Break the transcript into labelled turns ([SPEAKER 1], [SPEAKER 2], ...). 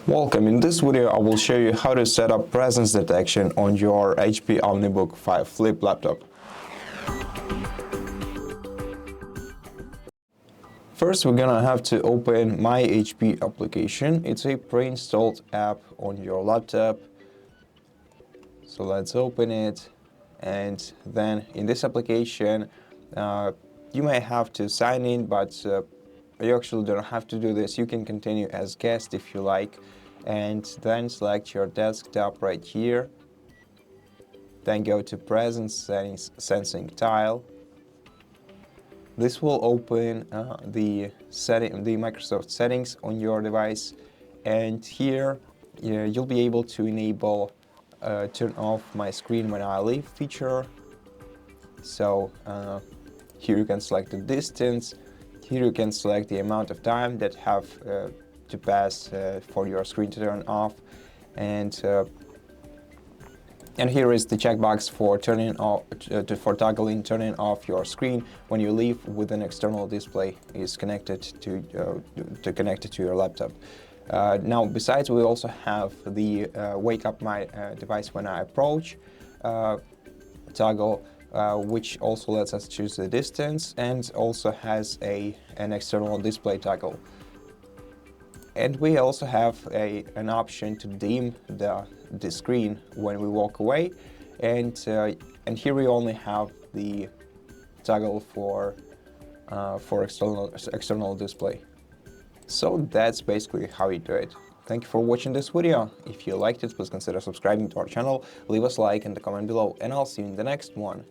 [SPEAKER 1] Welcome. In this video, I will show you how to set up presence detection on your HP OmniBook 5 Flip laptop. First, we're gonna have to open MyHP application. It's a pre-installed app on your laptop. So let's open it. And then in this application, you may have to sign in, but you actually don't have to do this. You can continue as guest if you like, and then select your desktop right here. Then go to Presence Settings Sensing tile. This will open the Microsoft settings on your device, and here you'll be able to enable turn off my screen when I leave feature. So here you can select the distance. Here you can select the amount of time that have to pass for your screen to turn off, and here is the checkbox for turning off for toggling turning off your screen when you leave with an external display is connected to your laptop. Now, besides, we also have the wake up my device when I approach toggle, which also lets us choose the distance and also has an external display toggle. And we also have an option to dim the screen when we walk away, and here we only have the toggle for external display. So that's basically how you do it. Thank you for watching this video. If you liked it, please consider subscribing to our channel, leave us a like and a comment below, and I'll see you in the next one.